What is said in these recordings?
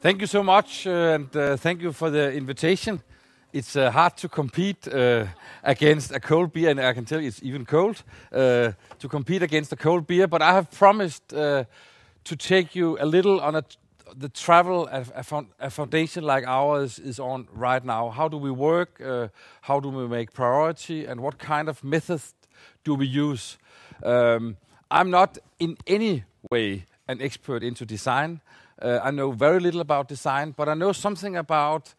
Thank you so much, and thank you for the invitation. It's hard to compete against a cold beer, and I can tell you it's even cold to compete against a cold beer. But I have promised to take you a little on the travel a foundation like ours is on right now. How do we work? How do we make priority? And what kind of methods do we use? I'm not in any way an expert into design. I know very little about design, but I know something about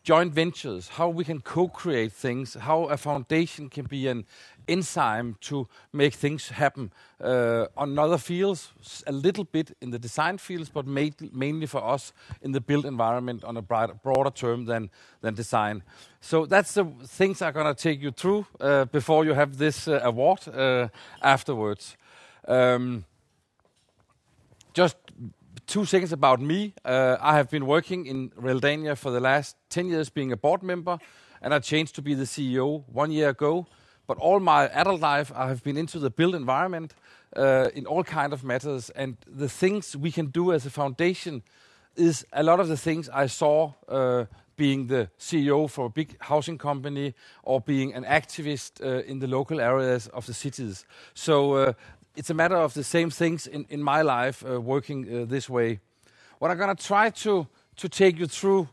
joint ventures, how we can co-create things, how a foundation can be an enzyme to make things happen on other fields, a little bit in the design fields, but mainly for us in the built environment on a broader term than design. So that's the things I'm going to take you through before you have this award afterwards. Just 2 seconds about me. I have been working in Realdania for the last 10 years being a board member, and I changed to be the CEO 1 year ago. But all my adult life, I have been into the built environment in all kind of matters. And the things we can do as a foundation is a lot of the things I saw being the CEO for a big housing company or being an activist in the local areas of the cities. So it's a matter of the same things in my life working this way. What I'm going to try to take you through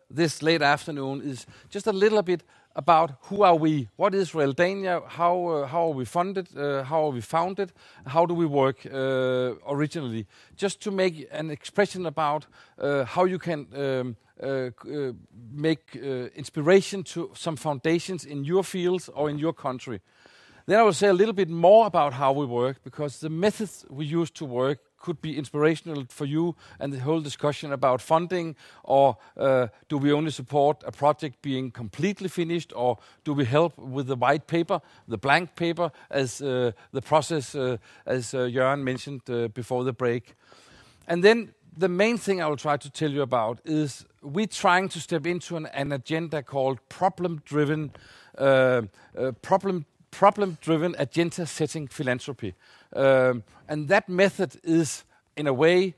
this late afternoon is just a little bit about who are we, what is Realdania, how are we funded, how are we founded, how do we work originally. Just to make an expression about how you can make inspiration to some foundations in your fields or in your country. Then I will say a little bit more about how we work, because the methods we use to work could be inspirational for you and the whole discussion about funding, or do we only support a project being completely finished, or do we help with the white paper, the blank paper, as the process, as Jørgen mentioned before the break. And then the main thing I will try to tell you about is we're trying to step into an agenda called problem-driven agenda-setting philanthropy. And that method is, in a way,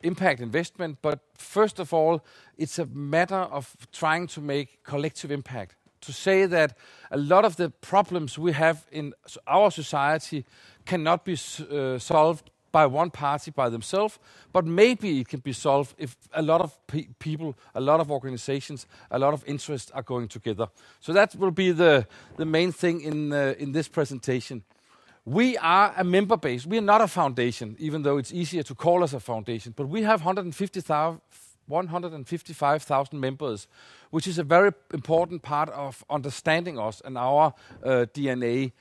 impact investment, but first of all, it's a matter of trying to make collective impact. To say that a lot of the problems we have in our society cannot be solved by one party by themselves, but maybe it can be solved if a lot of people, a lot of organizations, a lot of interests are going together. So that will be the main thing in this presentation. We are a member base. We are not a foundation, even though it's easier to call us a foundation, but we have 155,000 members, which is a very important part of understanding us and our DNA.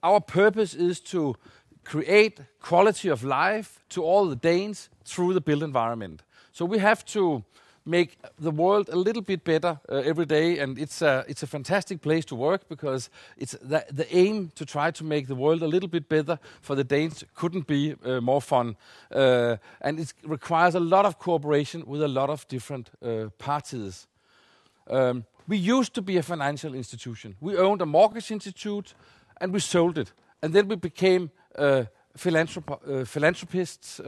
Our purpose is to create quality of life to all the Danes through the built environment. So we have to make the world a little bit better every day, and it's a fantastic place to work, because it's the aim to try to make the world a little bit better for the Danes couldn't be more fun. And it requires a lot of cooperation with a lot of different parties. We used to be a financial institution. We owned a mortgage institute, and we sold it. And then we became philanthropists.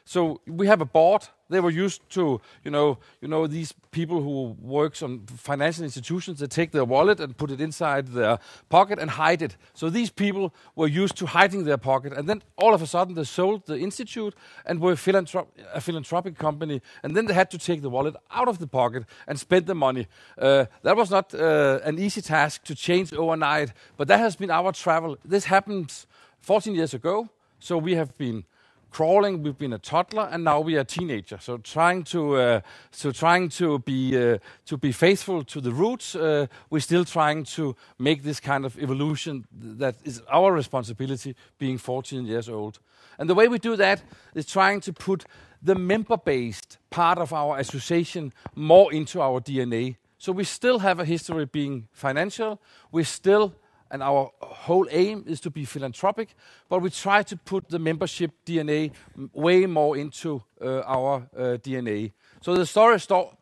So we have a board. They were used to, these people who work on financial institutions, they take their wallet and put it inside their pocket and hide it. So these people were used to hiding their pocket. And then all of a sudden they sold the institute and were a philanthropic company. And then they had to take the wallet out of the pocket and spend the money. That was not an easy task to change overnight, but that has been our travel. This happened 14 years ago. So we have been crawling, we've been a toddler, and now we are a teenager. So trying to be faithful to the roots, we're still trying to make this kind of evolution that is our responsibility, being 14 years old. And the way we do that is trying to put the member-based part of our association more into our DNA. So we still have a history being financial. We still, and our whole aim is to be philanthropic, but we try to put the membership DNA way more into our DNA. So the story short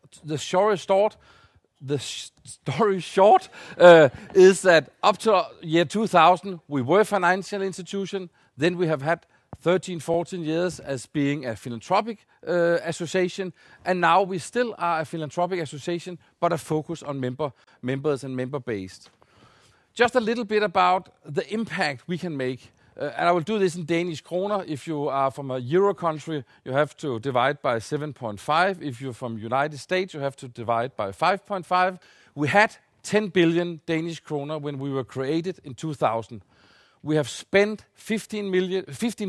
is that up to year 2000, we were a financial institution. Then we have had 13, 14 years as being a philanthropic association, and now we still are a philanthropic association, but a focus on members and member-based. Just a little bit about the impact we can make, and I will do this in Danish kroner. If you are from a Euro country, you have to divide by 7.5. If you're from United States, you have to divide by 5.5. We had 10 billion Danish kroner when we were created in 2000. We have spent 15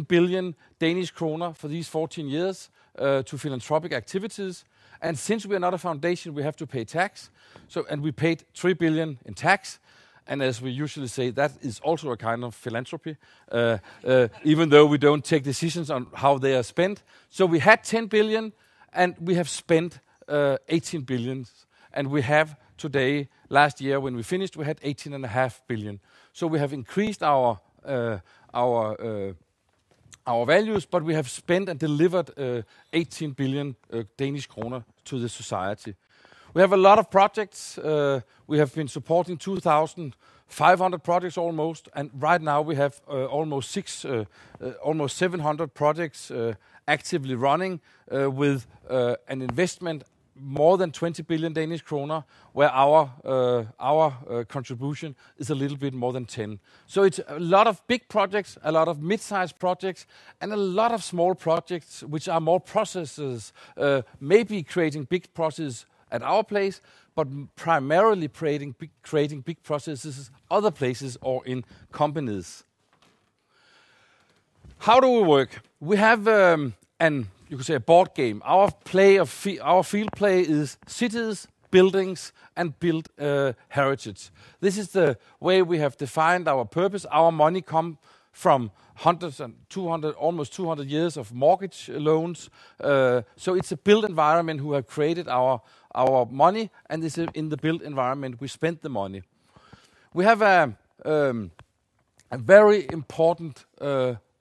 billion Danish kroner for these 14 years to philanthropic activities. And since we are not a foundation, we have to pay tax. And we paid 3 billion in tax. And as we usually say, that is also a kind of philanthropy, even though we don't take decisions on how they are spent. So we had 10 billion, and we have spent 18 billion. And we have today, last year when we finished, we had 18.5 billion. So we have increased our values, but we have spent and delivered 18 billion Danish kroner to the society. We have a lot of projects. We have been supporting 2,500 projects almost, and right now we have almost 700 projects actively running with an investment more than 20 billion Danish kroner, where our contribution is a little bit more than 10. So it's a lot of big projects, a lot of mid-sized projects, and a lot of small projects, which are more processes, maybe creating big processes at our place, but primarily creating big processes other places or in companies. How do we work? We have you could say a board game. Our field play is cities, buildings, and built heritage. This is the way we have defined our purpose. Our money come from hundreds and 200, almost 200 years of mortgage loans. So it's a built environment who have created our money, and this is in the built environment we spend the money. We have a very important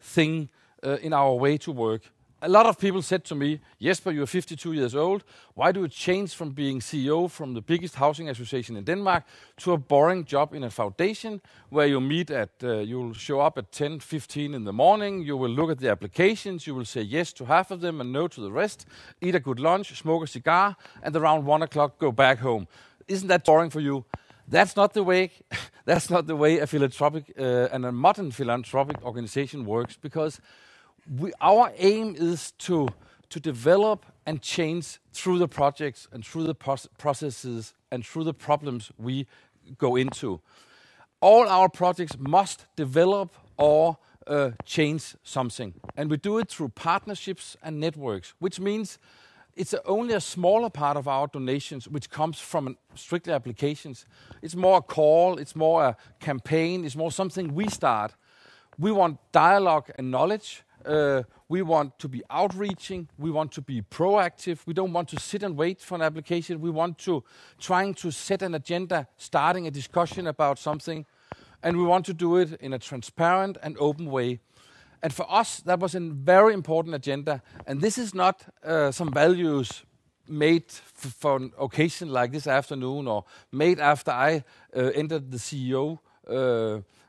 thing in our way to work. A lot of people said to me, Jesper, you're 52 years old. Why do you change from being CEO from the biggest housing association in Denmark to a boring job in a foundation where you meet you'll show up at 10, 15 in the morning, you will look at the applications, you will say yes to half of them and no to the rest, eat a good lunch, smoke a cigar, and around 1 o'clock go back home. Isn't that boring for you? That's not the way. That's not the way a philanthropic and a modern philanthropic organization works, because our aim is to develop and change through the projects and through the processes and through the problems we go into. All our projects must develop or change something. And we do it through partnerships and networks, which means it's only a smaller part of our donations which comes from strictly applications. It's more a call, it's more a campaign, it's more something we start. We want dialogue and knowledge. We want to be outreaching. We want to be proactive. We don't want to sit and wait for an application. We want to trying to set an agenda, starting a discussion about something. And we want to do it in a transparent and open way. And for us, that was a very important agenda. And this is not some values made for an occasion like this afternoon or made after I entered the CEO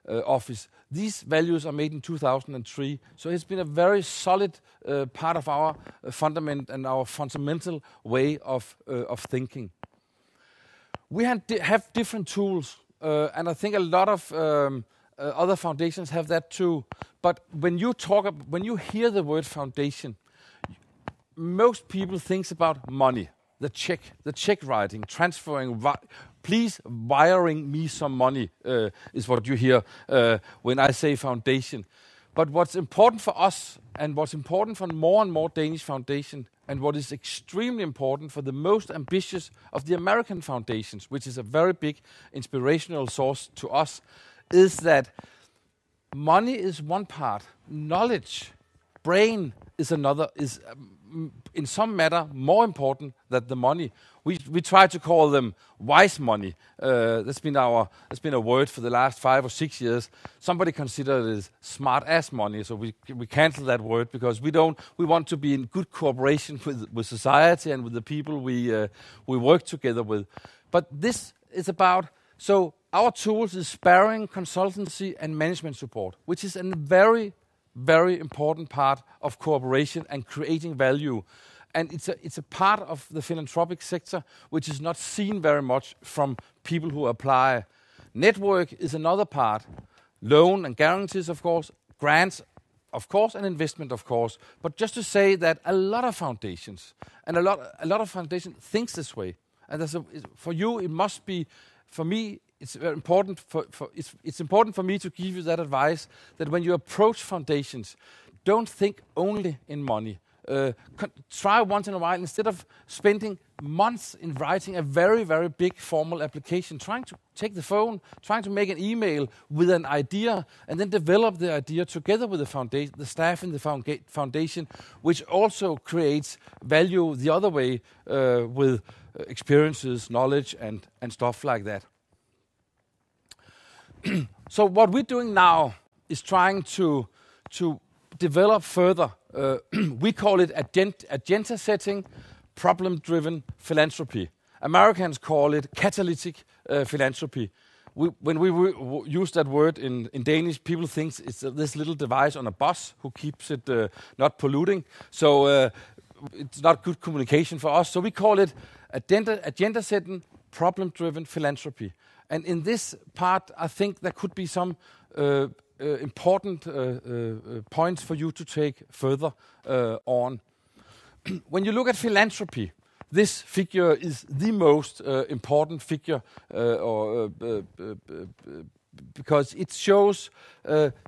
office. These values are made in 2003, so it's been a very solid part of our fundament and our fundamental way of thinking. We have different tools, and I think a lot of other foundations have that too. But when you hear the word foundation, most people think about money, the check writing, transferring. Please wiring me some money is what you hear when I say foundation. But what's important for us, and what's important for more and more Danish foundation, and what is extremely important for the most ambitious of the American foundations, which is a very big inspirational source to us, is that money is one part, knowledge, brain is another, is in some matter more important than the money. We try to call them wise money. That's been a word for the last 5 or 6 years. Somebody considered it as smart ass money, so we cancel that word because we want to be in good cooperation with society and with the people we work together with. But this is about, so our tools is sparring, consultancy, and management support, which is a very, very important part of cooperation and creating value. And it's a part of the philanthropic sector which is not seen very much from people who apply. Network is another part. Loan and guarantees, of course. Grants, of course, and investment, of course. But just to say that a lot of foundations and a lot of foundations thinks this way. And for you, it must be. For me, it's very important. It's important for me to give you that advice that when you approach foundations, don't think only in money. Try once in a while, instead of spending months in writing a very, very big formal application, trying to take the phone, trying to make an email with an idea, and then develop the idea together with the foundation, the staff in the foundation, which also creates value the other way with experiences, knowledge, and stuff like that. So what we're doing now is trying to develop further. We call it agenda setting, problem-driven philanthropy. Americans call it catalytic philanthropy. When we use that word in Danish, people think it's this little device on a bus who keeps it not polluting. So it's not good communication for us. So we call it agenda setting, problem-driven philanthropy. And in this part, I think there could be some important points for you to take further on. When you look at philanthropy, this figure is the most important figure, because it shows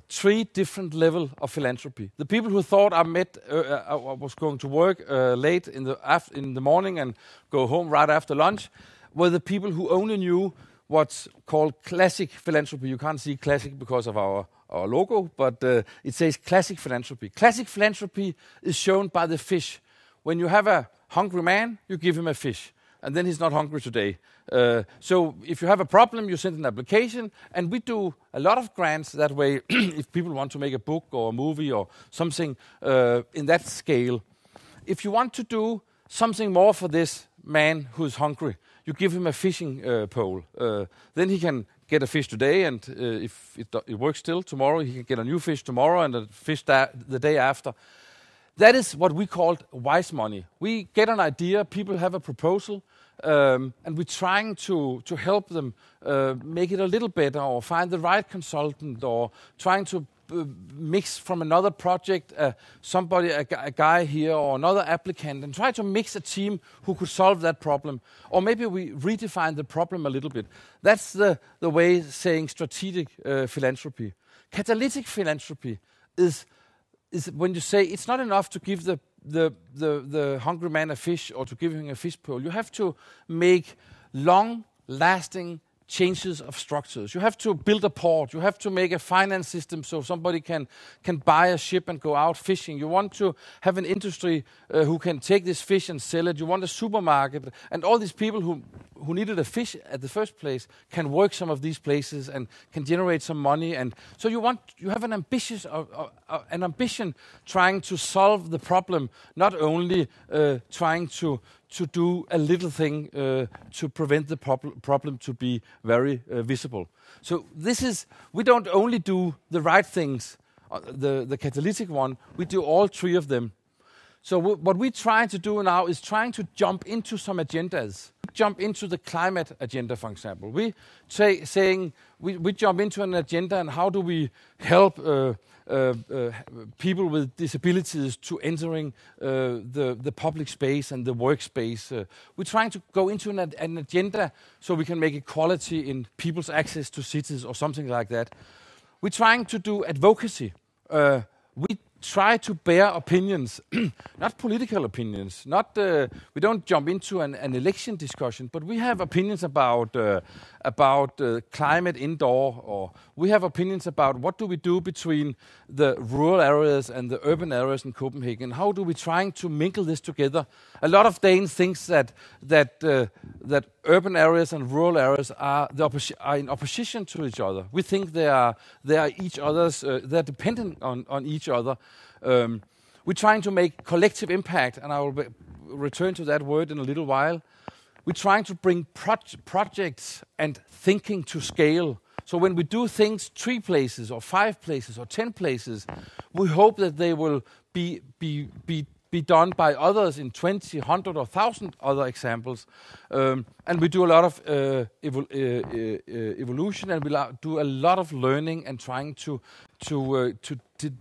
3 different levels of philanthropy. The people who thought I was going to work late in the morning and go home right after lunch were the people who only knew what's called classic philanthropy. You can't see classic because of our logo, but it says classic philanthropy. Classic philanthropy is shown by the fish. When you have a hungry man, you give him a fish, and then he's not hungry today. So if you have a problem, you send an application, and we do a lot of grants that way if people want to make a book or a movie or something in that scale. If you want to do something more for this man who's hungry, you give him a fishing pole. Then he can get a fish today, and if it works still tomorrow, he can get a new fish tomorrow and a fish the day after. That is what we call wise money. We get an idea, people have a proposal, and we're trying to help them make it a little better, or find the right consultant, or trying to mix from another project a guy here or another applicant, and try to mix a team who could solve that problem. Or maybe we redefine the problem a little bit. That's the way saying strategic philanthropy. Catalytic philanthropy is when you say it's not enough to give the hungry man a fish or to give him a fish pole. You have to make long-lasting changes of structures. You have to build a port. You have to make a finance system so somebody can buy a ship and go out fishing. You want to have an industry who can take this fish and sell it. You want a supermarket. And all these people who needed a fish at the first place can work some of these places and can generate some money. And so you have an ambition trying to solve the problem, not only trying to do a little thing to prevent the problem to be very visible. So we don't only do the right things, the catalytic one, we do all 3 of them. So what we try to do now is trying to jump into some agendas. Jump into the climate agenda, for example. We jump into an agenda, and how do we help people with disabilities to entering the public space and the workspace. We're trying to go into an agenda so we can make equality in people's access to cities or something like that. We're trying to do advocacy. we try to bear opinions, not political opinions. We don't jump into an election discussion, but we have opinions about climate indoor, or we have opinions about what do we do between the rural areas and the urban areas in Copenhagen. How do we trying to mingle this together? A lot of Danes think that urban areas and rural areas are in opposition to each other. We think they are each other's. They're dependent on each other. We're trying to make collective impact, and I will return to that word in a little while. We're trying to bring projects and thinking to scale. So when we do things 3 places or 5 places or 10 places, we hope that they will be done by others in 20, 100 or 1,000 other examples. And we do a lot of evolution, and we do a lot of learning and trying to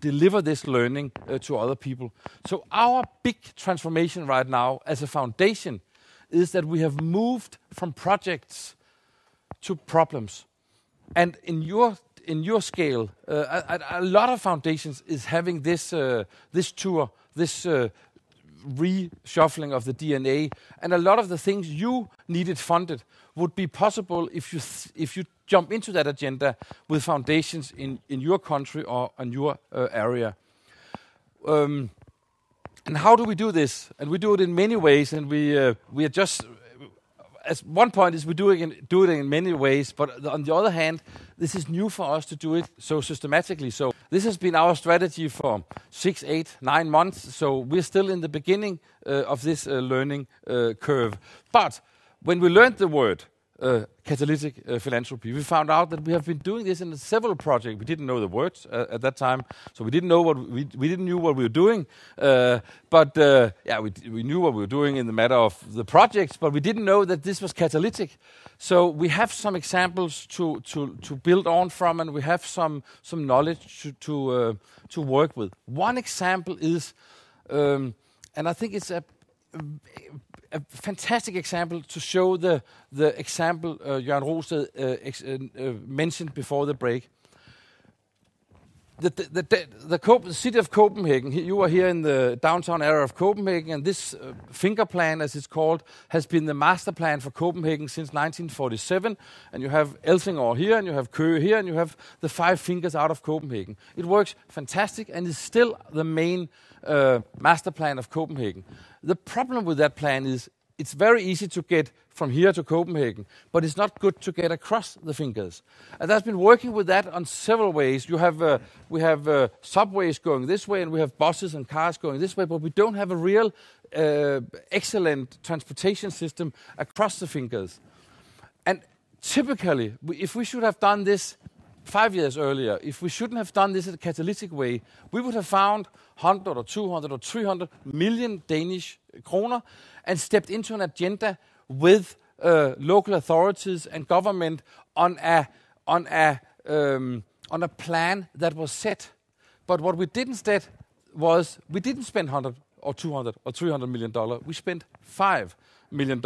deliver this learning to other people. So our big transformation right now as a foundation is that we have moved from projects to problems. And in your scale, a lot of foundations is having this tour, this reshuffling of the DNA, and a lot of the things you needed funded would be possible if you jump into that agenda with foundations in your country or in your area. And how do we do this? And we do it in many ways, and we are just, as one point is we do it in many ways, but on the other hand, this is new for us to do it so systematically. So this has been our strategy for 6, 8, 9 months. So we're still in the beginning of this learning curve. But when we learned the word catalytic philanthropy, we found out that we have been doing this in several projects. We didn't know the words at that time, so we didn't know we didn't know what we were doing. But we knew what we were doing in the matter of the projects, but we didn't know that this was catalytic. So we have some examples to build on from, and we have some knowledge to work with. One example is, and I think it's a fantastic example to show the example Jørgen Rosted mentioned before the break. The city of Copenhagen, you are here in the downtown area of Copenhagen, and this finger plan, as it's called, has been the master plan for Copenhagen since 1947. And you have Helsingør here, and you have Køge here, and you have the 5 fingers out of Copenhagen. It works fantastic, and is still the main master plan of Copenhagen. The problem with that plan is it's very easy to get from here to Copenhagen, but it's not good to get across the fingers. And I've been working with that on several ways. We have subways going this way, and we have buses and cars going this way, but we don't have a real excellent transportation system across the fingers. And typically, if we should have done this 5 years earlier, if we shouldn't have done this in a catalytic way, we would have found 100 or 200 or 300 million Danish kroner and stepped into an agenda with local authorities and government on a plan that was set. But what we did instead was we didn't spend 100 or 200 or 300 million dollars. We spent $5 million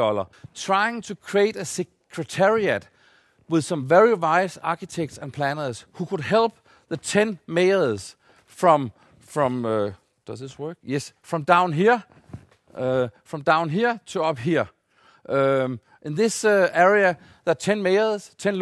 trying to create a secretariat with some very wise architects and planners who could help the 10 mayors from does this work? Yes, from down here to up here. In this area, there are 10 mayors, 10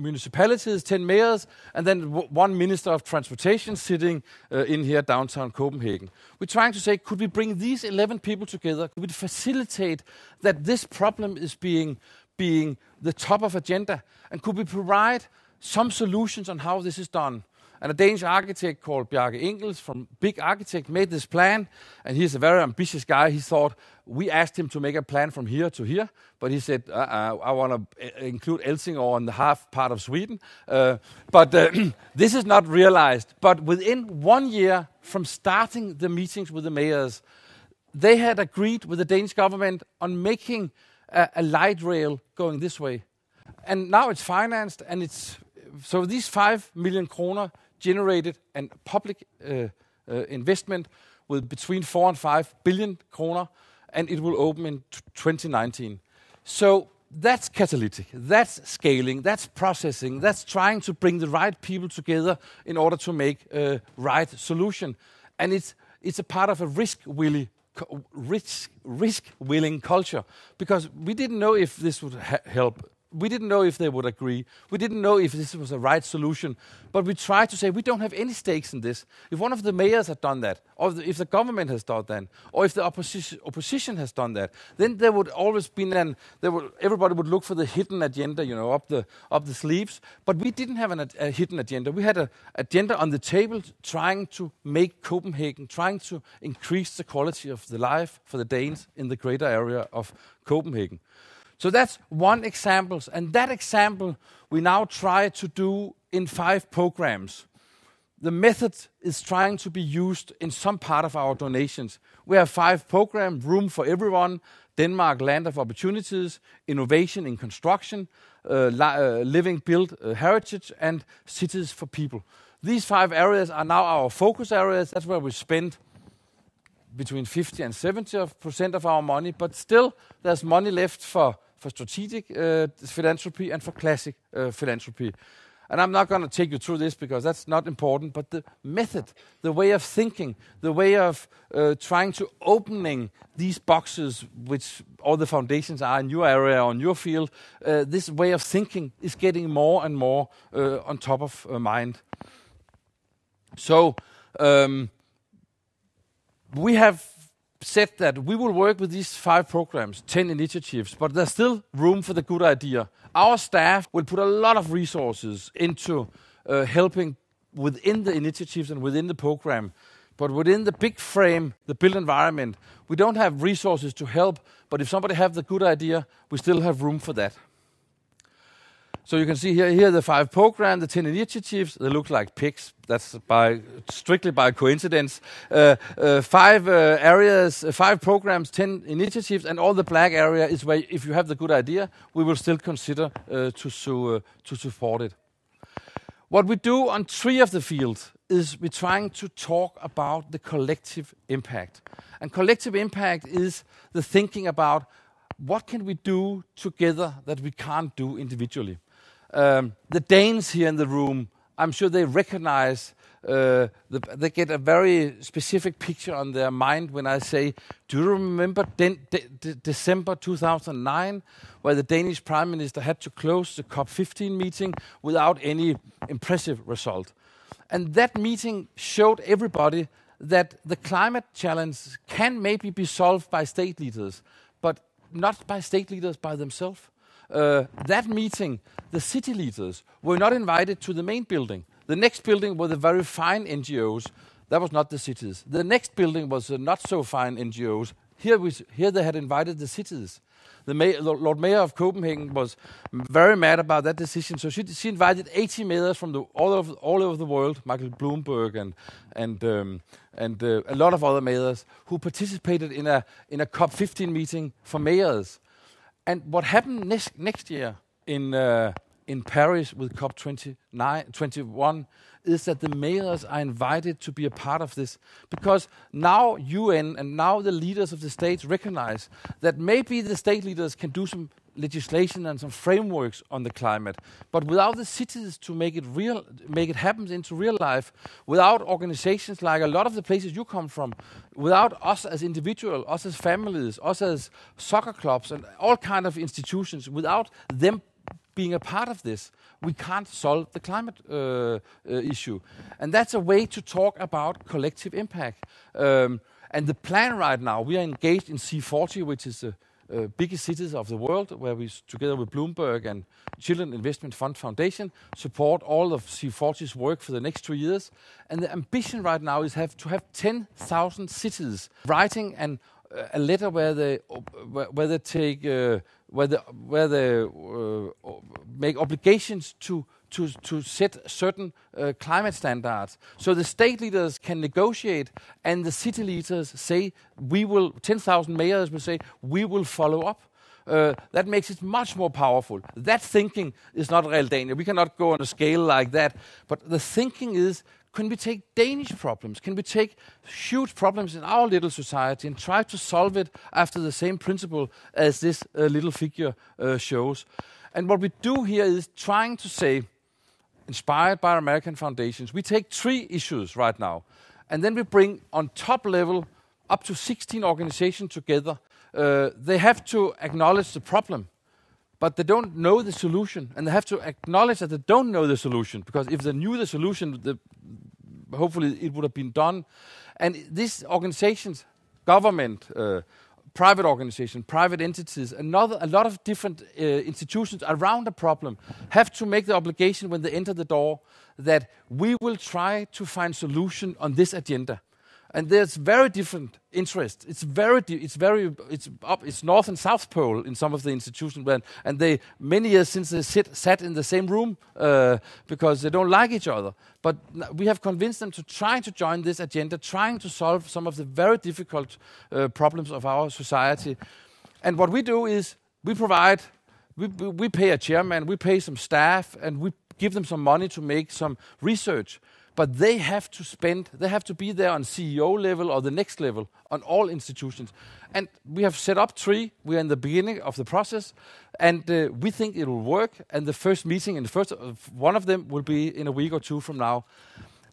municipalities, 10 mayors, and then one minister of transportation sitting in here downtown Copenhagen. We're trying to say, could we bring these 11 people together? Could we facilitate that this problem is being the top of agenda? And could we provide some solutions on how this is done? And a Danish architect called Bjarke Ingels from Big Architect made this plan, and he's a very ambitious guy. He thought, we asked him to make a plan from here to here, but he said, I want to include Helsingør in the half part of Sweden. But this is not realized. But within 1 year from starting the meetings with the mayors, they had agreed with the Danish government on making a light rail going this way. And now it's financed, and so these 5 million kroner generated a public investment with between 4 and 5 billion kroner, and it will open in 2019. So that's catalytic, that's scaling, that's processing, that's trying to bring the right people together in order to make a right solution. And it's a part of a risk-willing culture, because we didn't know if this would help. We didn't know if they would agree. We didn't know if this was the right solution. But we tried to say we don't have any stakes in this. If one of the mayors had done that, or if the government has done that, or if the opposition has done that, then there would always be everybody would look for the hidden agenda, up the sleeves. But we didn't have a hidden agenda. We had an agenda on the table, trying to make Copenhagen, trying to increase the quality of the life for the Danes in the greater area of Copenhagen. So that's one example, and that example we now try to do in 5 programs. The method is trying to be used in some part of our donations. We have 5 programs: Room for Everyone, Denmark, Land of Opportunities, Innovation in Construction, Living Built Heritage, and Cities for People. These 5 areas are now our focus areas. That's where we spend between 50 and 70% of our money, but still there's money left for strategic philanthropy and for classic philanthropy. And I'm not going to take you through this because that's not important, but the method, the way of thinking, the way of trying to opening these boxes, which all the foundations are in your area or in your field, this way of thinking is getting more and more on top of mind. So we have said that we will work with these 5 programs, 10 initiatives, but there's still room for the good idea. Our staff will put a lot of resources into helping within the initiatives and within the program. But within the big frame, the built environment, we don't have resources to help, but if somebody have the good idea, we still have room for that. So you can see here are the 5 programs, the 10 initiatives. They look like pigs. That's strictly by coincidence. 5 areas, 5 programs, 10 initiatives, and all the black area is where, if you have the good idea, we will still consider to support it. What we do on 3 of the fields is we're trying to talk about the collective impact. And collective impact is the thinking about what can we do together that we can't do individually. The Danes here in the room, I'm sure they recognize, they get a very specific picture on their mind when I say, do you remember December 2009, where the Danish Prime Minister had to close the COP15 meeting without any impressive result? And that meeting showed everybody that the climate challenge can maybe be solved by state leaders, but not by state leaders by themselves. That meeting, the city leaders were not invited to the main building. The next building were the very fine NGOs. That was not the cities. The next building was the not so fine NGOs. Here they had invited the cities. The Lord Mayor of Copenhagen was very mad about that decision. So she invited 80 mayors from all over the world, Michael Bloomberg and a lot of other mayors who participated in a COP15 meeting for mayors. And what happened next year in Paris with COP21 is that the mayors are invited to be a part of this, because now UN and now the leaders of the states recognize that maybe the state leaders can do some legislation and some frameworks on the climate, but without the cities to make it happen into real life, without organizations like a lot of the places you come from, without us as individuals, us as families, us as soccer clubs and all kind of institutions, without them being a part of this, we can't solve the climate issue. And that's a way to talk about collective impact. And the plan right now, we are engaged in C40, which is the biggest cities of the world, where we, together with Bloomberg and Children Investment Fund Foundation, support all of C40's work for the next 2 years. And the ambition right now is to have 10,000 cities writing a letter where they make obligations to set certain climate standards. So the state leaders can negotiate, and the city leaders say, 10,000 mayors will say, we will follow up. That makes it much more powerful. That thinking is not Realdania. We cannot go on a scale like that. But the thinking is can we take Danish problems? Can we take huge problems in our little society and try to solve it after the same principle as this little figure shows? And what we do here is trying to say, inspired by American foundations, we take 3 issues right now, and then we bring on top level up to 16 organizations together. They have to acknowledge the problem, but they don't know the solution, and they have to acknowledge that they don't know the solution, because if they knew the solution, hopefully it would have been done. And these organizations, government, private organizations, private entities, a lot of different institutions around a problem have to make the obligation when they enter the door that we will try to find solution on this agenda. And there's very different interests. It's North and South Pole in some of the institutions, and they many years since they sat in the same room because they don't like each other. But we have convinced them to try to join this agenda, trying to solve some of the very difficult problems of our society. And what we do is we pay a chairman, we pay some staff, and we give them some money to make some research. But they have to be there on CEO level or the next level on all institutions. And we have set up 3. We are in the beginning of the process, and we think it will work. And the first meeting, and the first one of them will be in a week or 2 from now.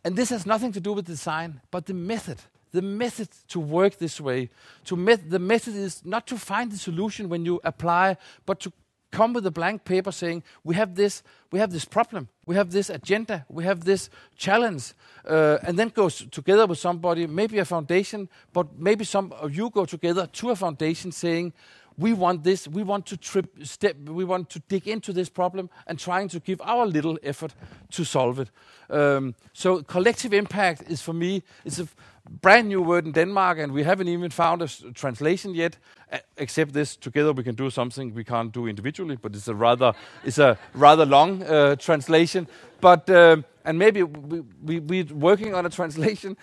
And this has nothing to do with design, but the method. The method to work this way. The method is not to find the solution when you apply, but to come with a blank paper saying, we have this problem, we have this agenda, we have this challenge, and then go together with somebody, maybe a foundation, but maybe some of you go together to a foundation saying, we want this, we want to dig into this problem and trying to give our little effort to solve it. So collective impact is, for me, it's a brand new word in Denmark, and we haven't even found a translation yet, except this, together we can do something we can't do individually, but it's a rather long translation. But and maybe we're working on a translation,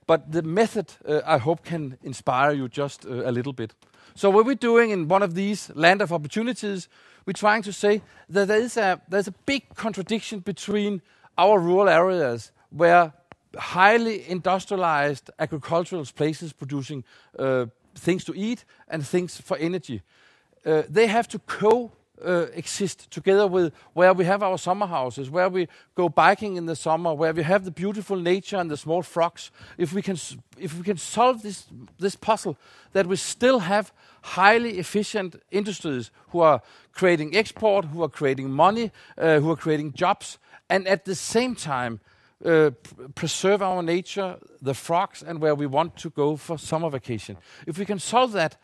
but the method, I hope, can inspire you just a little bit. So what we're doing in one of these land of opportunities, we're trying to say that there's a big contradiction between our rural areas, where highly industrialized agricultural places producing things to eat and things for energy. They have to exist together with where we have our summer houses, where we go biking in the summer, where we have the beautiful nature and the small frogs. If we can solve this puzzle, that we still have highly efficient industries who are creating export, who are creating money, who are creating jobs, and at the same time preserve our nature, the frogs, and where we want to go for summer vacation. If we can solve that,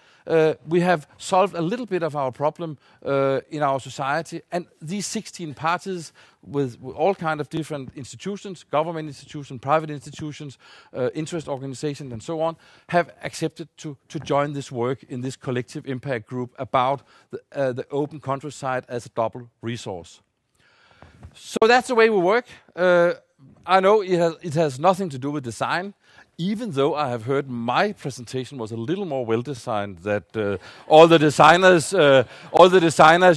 we have solved a little bit of our problem in our society. And these 16 parties with all kind of different institutions, government institutions, private institutions, interest organizations, and so on, have accepted to join this work in this collective impact group about the open countryside as a double resource. So that's the way we work. I know it has nothing to do with design, even though I have heard my presentation was a little more well-designed than all the designers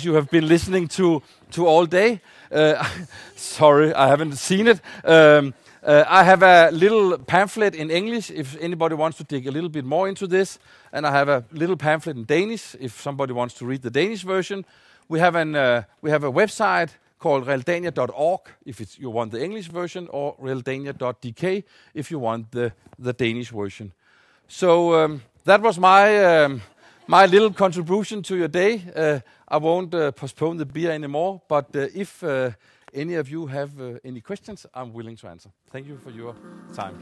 you have been listening to all day. Sorry, I haven't seen it. I have a little pamphlet in English if anybody wants to dig a little bit more into this, and I have a little pamphlet in Danish if somebody wants to read the Danish version. We have a website called Realdania.org if you want the English version, or Realdania.dk if you want the Danish version. So that was my little contribution to your day. I won't postpone the beer anymore, but if any of you have any questions, I'm willing to answer. Thank you for your time.